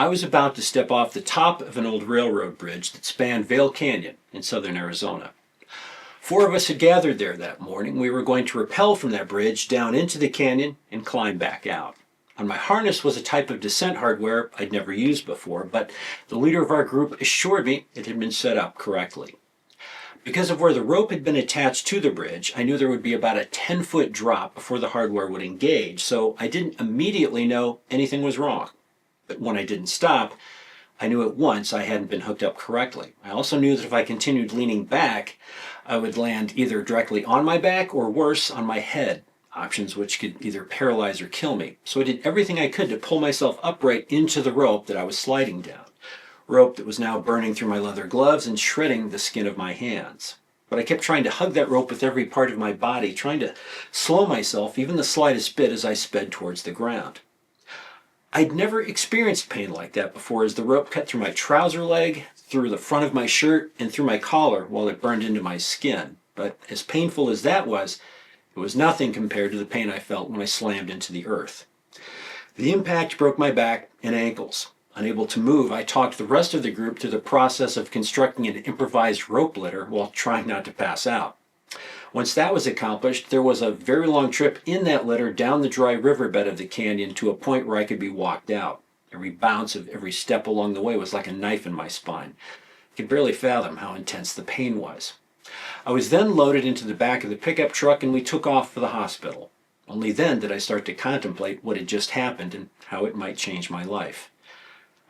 I was about to step off the top of an old railroad bridge that spanned Vail Canyon in southern Arizona. Four of us had gathered there that morning. We were going to rappel from that bridge down into the canyon and climb back out. On my harness was a type of descent hardware I'd never used before, but the leader of our group assured me it had been set up correctly. Because of where the rope had been attached to the bridge, I knew there would be about a 10-foot drop before the hardware would engage, so I didn't immediately know anything was wrong. But when I didn't stop, I knew at once I hadn't been hooked up correctly. I also knew that if I continued leaning back, I would land either directly on my back or worse, on my head, options which could either paralyze or kill me. So I did everything I could to pull myself upright into the rope that I was sliding down. Rope that was now burning through my leather gloves and shredding the skin of my hands. But I kept trying to hug that rope with every part of my body, trying to slow myself even the slightest bit as I sped towards the ground. I'd never experienced pain like that before, as the rope cut through my trouser leg, through the front of my shirt, and through my collar while it burned into my skin. But as painful as that was, it was nothing compared to the pain I felt when I slammed into the earth. The impact broke my back and ankles. Unable to move, I talked the rest of the group through the process of constructing an improvised rope litter while trying not to pass out. Once that was accomplished, there was a very long trip in that litter down the dry riverbed of the canyon to a point where I could be walked out. Every bounce of every step along the way was like a knife in my spine. I could barely fathom how intense the pain was. I was then loaded into the back of the pickup truck and we took off for the hospital. Only then did I start to contemplate what had just happened and how it might change my life.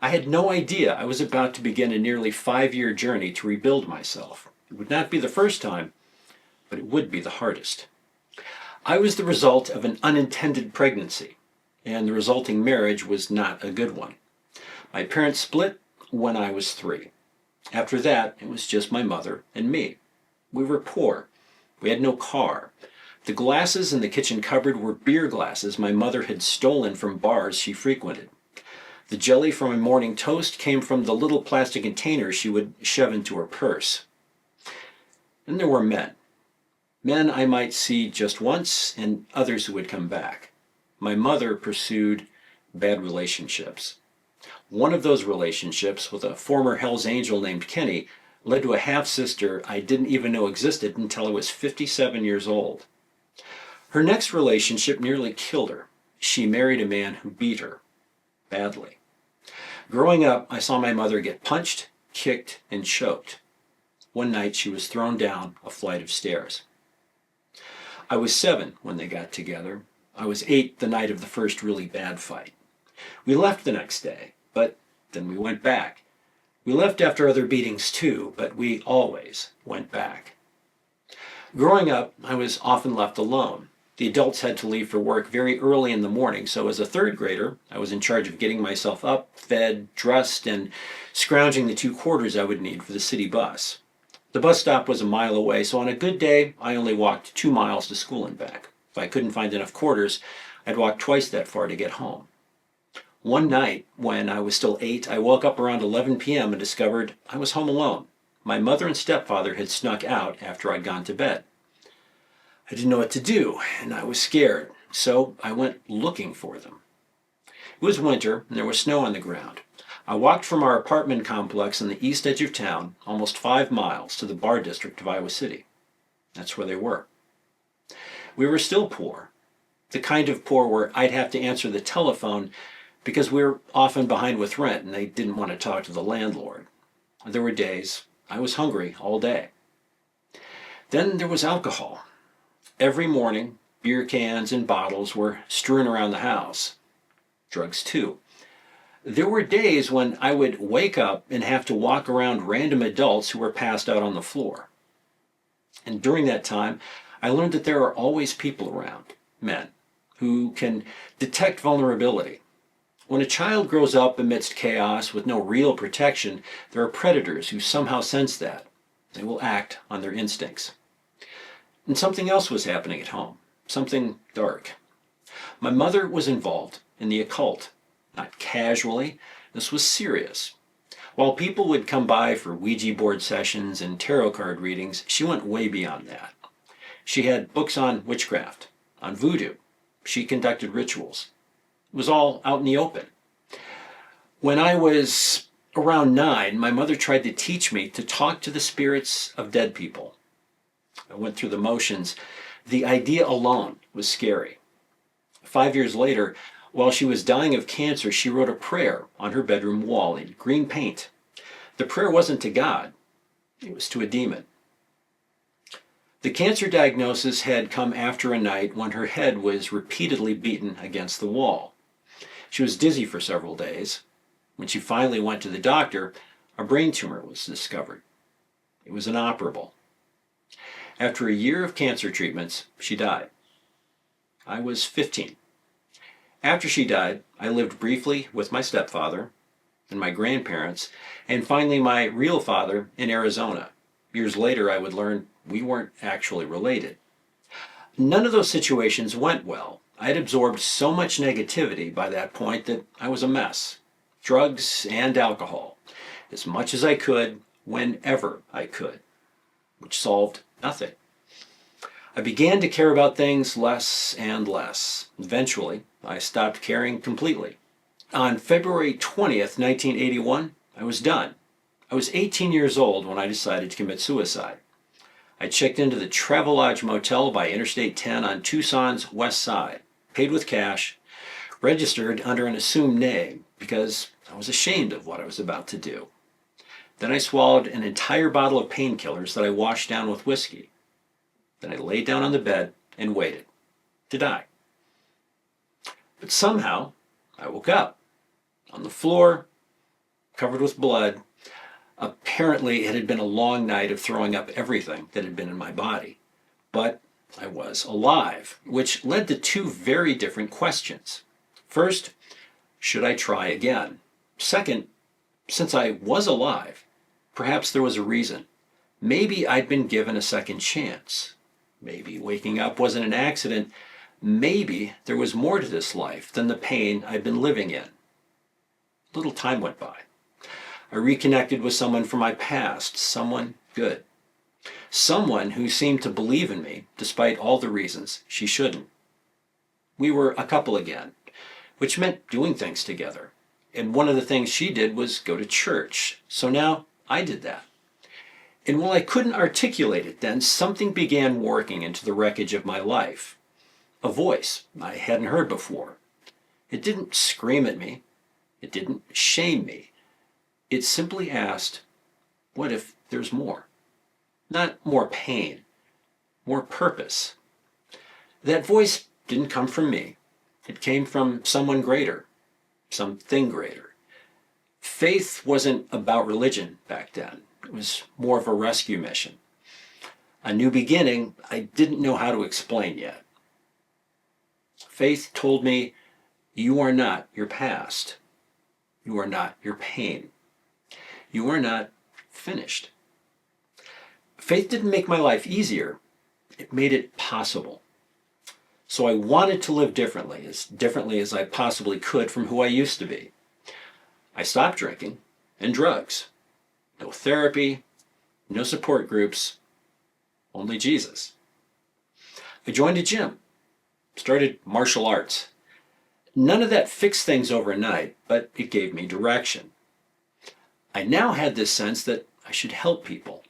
I had no idea I was about to begin a nearly 5-year journey to rebuild myself. It would not be the first time, but it would be the hardest. I was the result of an unintended pregnancy, and the resulting marriage was not a good one. My parents split when I was 3. After that, it was just my mother and me. We were poor. We had no car. The glasses in the kitchen cupboard were beer glasses my mother had stolen from bars she frequented. The jelly from a morning toast came from the little plastic containers she would shove into her purse. Then there were men. Men I might see just once, and others who would come back. My mother pursued bad relationships. One of those relationships, with a former Hell's Angel named Kenny, led to a half-sister I didn't even know existed until I was 57 years old. Her next relationship nearly killed her. She married a man who beat her badly. Growing up, I saw my mother get punched, kicked, and choked. One night she was thrown down a flight of stairs. I was 7 when they got together. I was 8 the night of the first really bad fight. We left the next day, but then we went back. We left after other beatings too, but we always went back. Growing up, I was often left alone. The adults had to leave for work very early in the morning, so as a 3rd grader, I was in charge of getting myself up, fed, dressed, and scrounging the 2 quarters I would need for the city bus. The bus stop was a mile away, so on a good day, I only walked 2 miles to school and back. If I couldn't find enough quarters, I'd walk twice that far to get home. One night, when I was still 8, I woke up around 11 p.m. and discovered I was home alone. My mother and stepfather had snuck out after I'd gone to bed. I didn't know what to do, and I was scared, so I went looking for them. It was winter, and there was snow on the ground. I walked from our apartment complex on the east edge of town, almost 5 miles, to the bar district of Iowa City. That's where they were. We were still poor, the kind of poor where I'd have to answer the telephone because we were often behind with rent and they didn't want to talk to the landlord. There were days I was hungry all day. Then there was alcohol. Every morning, beer cans and bottles were strewn around the house. Drugs too. There were days when I would wake up and have to walk around random adults who were passed out on the floor. And during that time, I learned that there are always people around, men, who can detect vulnerability. When a child grows up amidst chaos with no real protection, there are predators who somehow sense that. They will act on their instincts. And something else was happening at home, something dark. My mother was involved in the occult. Not casually, this was serious. While people would come by for Ouija board sessions and tarot card readings, she went way beyond that. She had books on witchcraft, on voodoo. She conducted rituals. It was all out in the open. When I was around 9, my mother tried to teach me to talk to the spirits of dead people. I went through the motions. The idea alone was scary. 5 years later, while she was dying of cancer, she wrote a prayer on her bedroom wall in green paint. The prayer wasn't to God, it was to a demon. The cancer diagnosis had come after a night when her head was repeatedly beaten against the wall. She was dizzy for several days. When she finally went to the doctor, a brain tumor was discovered. It was inoperable. After a year of cancer treatments, she died. I was 15. After she died, I lived briefly with my stepfather and my grandparents, and finally my real father in Arizona. Years later, I would learn we weren't actually related. None of those situations went well. I had absorbed so much negativity by that point that I was a mess. Drugs and alcohol, as much as I could, whenever I could, which solved nothing. I began to care about things less and less. Eventually, I stopped caring completely. On February 20th, 1981, I was done. I was 18 years old when I decided to commit suicide. I checked into the Travelodge Motel by Interstate 10 on Tucson's west side, paid with cash, registered under an assumed name because I was ashamed of what I was about to do. Then I swallowed an entire bottle of painkillers that I washed down with whiskey. Then I laid down on the bed and waited to die. But somehow, I woke up on the floor, covered with blood. Apparently, it had been a long night of throwing up everything that had been in my body. But I was alive, which led to two very different questions. First, should I try again? Second, since I was alive, perhaps there was a reason. Maybe I'd been given a second chance. Maybe waking up wasn't an accident. Maybe there was more to this life than the pain I'd been living in. A little time went by. I reconnected with someone from my past, someone good. Someone who seemed to believe in me, despite all the reasons she shouldn't. We were a couple again, which meant doing things together. And one of the things she did was go to church. So now I did that. And while I couldn't articulate it then, something began working into the wreckage of my life. A voice I hadn't heard before. It didn't scream at me. It didn't shame me. It simply asked, what if there's more? Not more pain, more purpose. That voice didn't come from me. It came from someone greater, something greater. Faith wasn't about religion back then. It was more of a rescue mission. A new beginning I didn't know how to explain yet. Faith told me, you are not your past. You are not your pain. You are not finished. Faith didn't make my life easier. It made it possible. So I wanted to live differently as I possibly could from who I used to be. I stopped drinking and drugs. No therapy, no support groups, only Jesus. I joined a gym, started martial arts. None of that fixed things overnight, but it gave me direction. I now had this sense that I should help people,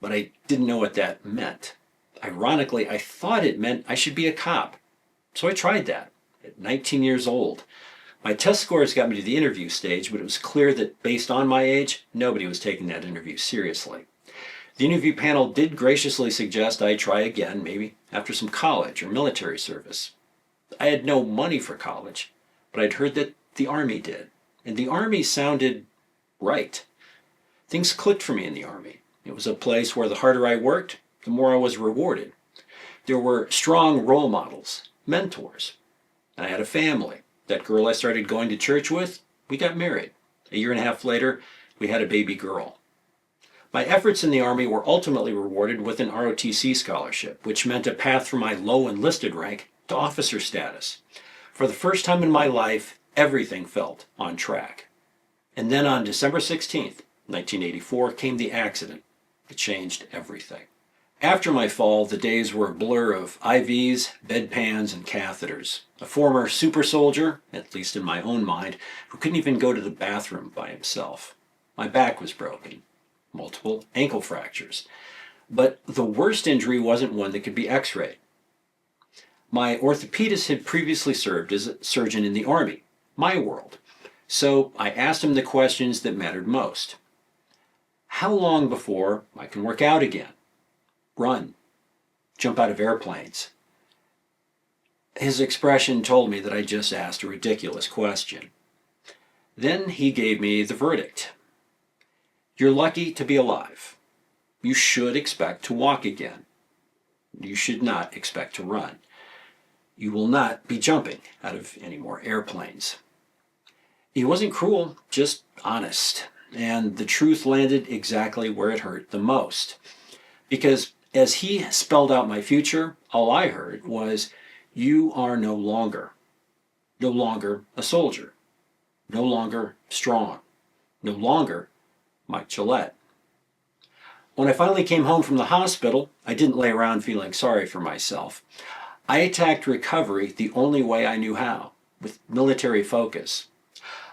but I didn't know what that meant. Ironically, I thought it meant I should be a cop. So I tried that at 19 years old. My test scores got me to the interview stage, but it was clear that based on my age, nobody was taking that interview seriously. The interview panel did graciously suggest I try again, maybe after some college or military service. I had no money for college, but I'd heard that the Army did, and the Army sounded right. Things clicked for me in the Army. It was a place where the harder I worked, the more I was rewarded. There were strong role models, mentors. And I had a family. That girl I started going to church with, we got married. A year and a half later, we had a baby girl. My efforts in the Army were ultimately rewarded with an ROTC scholarship, which meant a path from my low enlisted rank to officer status. For the first time in my life, everything felt on track. And then on December 16th, 1984, came the accident. It changed everything. After my fall, the days were a blur of IVs, bedpans, and catheters. A former super soldier, at least in my own mind, who couldn't even go to the bathroom by himself. My back was broken, multiple ankle fractures. But the worst injury wasn't one that could be x-rayed. My orthopedist had previously served as a surgeon in the Army, my world. So I asked him the questions that mattered most. How long before I can work out again? Run? Jump out of airplanes? His expression told me that I just asked a ridiculous question. Then he gave me the verdict. You're lucky to be alive. You should expect to walk again. You should not expect to run. You will not be jumping out of any more airplanes. He wasn't cruel, just honest. And the truth landed exactly where it hurt the most. Because as he spelled out my future, all I heard was, you are no longer a soldier, no longer strong, no longer Mike Gillette. When I finally came home from the hospital, I didn't lay around feeling sorry for myself. I attacked recovery the only way I knew how, with military focus.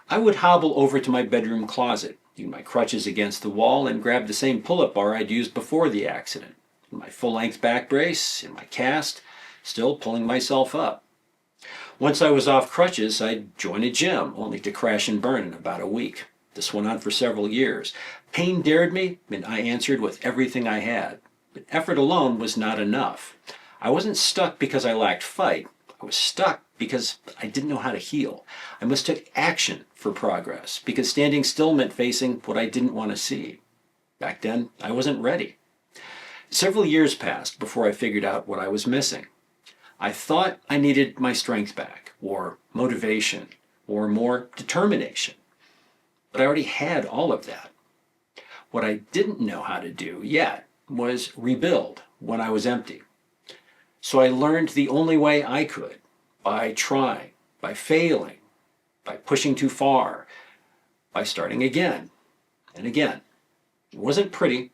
I would hobble over to my bedroom closet, lean my crutches against the wall, and grab the same pull-up bar I'd used before the accident, in my full-length back brace, in my cast, still pulling myself up. Once I was off crutches, I'd join a gym, only to crash and burn in about a week. This went on for several years. Pain dared me, and I answered with everything I had. But effort alone was not enough. I wasn't stuck because I lacked fight. I was stuck because I didn't know how to heal. I must take action for progress, because standing still meant facing what I didn't want to see. Back then, I wasn't ready. Several years passed before I figured out what I was missing. I thought I needed my strength back, or motivation, or more determination. But I already had all of that. What I didn't know how to do yet was rebuild when I was empty. So I learned the only way I could, by trying, by failing, by pushing too far, by starting again and again. It wasn't pretty,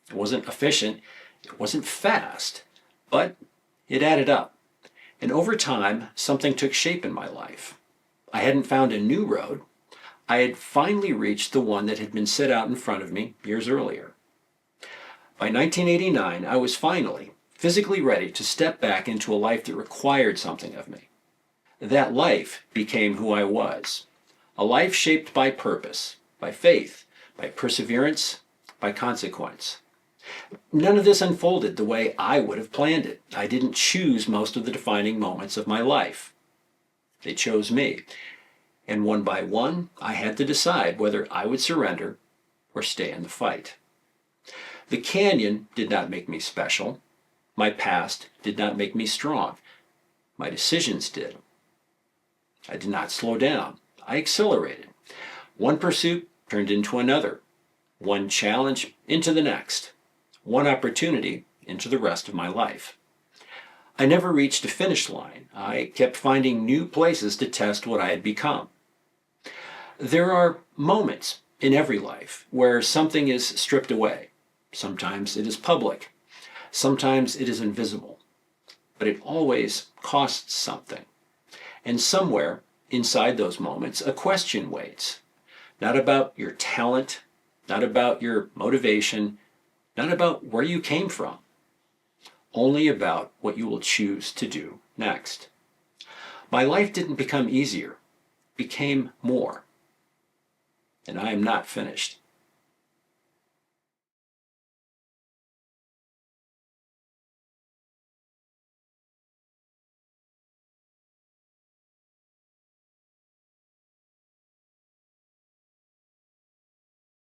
it wasn't efficient, it wasn't fast, but it added up. And over time, something took shape in my life. I hadn't found a new road. I had finally reached the one that had been set out in front of me years earlier. By 1989, I was finally physically ready to step back into a life that required something of me. That life became who I was. A life shaped by purpose, by faith, by perseverance, by consequence. None of this unfolded the way I would have planned it. I didn't choose most of the defining moments of my life. They chose me. And one by one, I had to decide whether I would surrender or stay in the fight. The canyon did not make me special. My past did not make me strong. My decisions did. I did not slow down. I accelerated. One pursuit turned into another. One challenge into the next. One opportunity into the rest of my life. I never reached a finish line. I kept finding new places to test what I had become. There are moments in every life where something is stripped away. Sometimes it is public. Sometimes it is invisible. But it always costs something. And somewhere inside those moments, a question waits. Not about your talent, not about your motivation, not about where you came from. Only about what you will choose to do next. My life didn't become easier, it became more. And I am not finished.